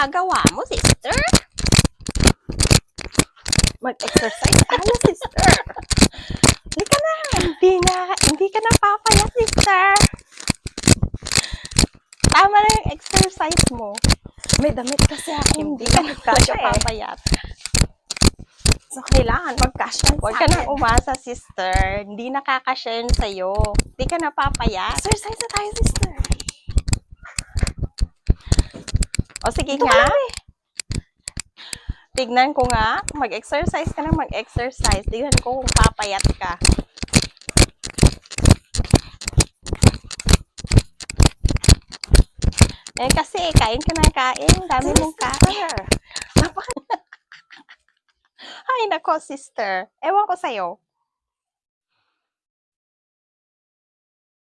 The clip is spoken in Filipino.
ginagawa mo, sister? Mag-exercise ka na, sister. Halika na. Hindi ka na papayat, sister. Tama na yung exercise mo. May damit kasi ako. Hindi ka nagkasya papayat. So, kailangan mag-cash Huwag ka nang umasa, sister. Hindi nakakasya yun sa'yo. Hindi ka na papayat. Exercise na tayo, sister. O sige Ito nga. Tignan ko nga. Mag-exercise ka na mag-exercise. Tignan ko kung papayat ka. Eh kasi, kain ka na kain. Dami mong kain. Ay, nako, sister. Ewan ko sa'yo.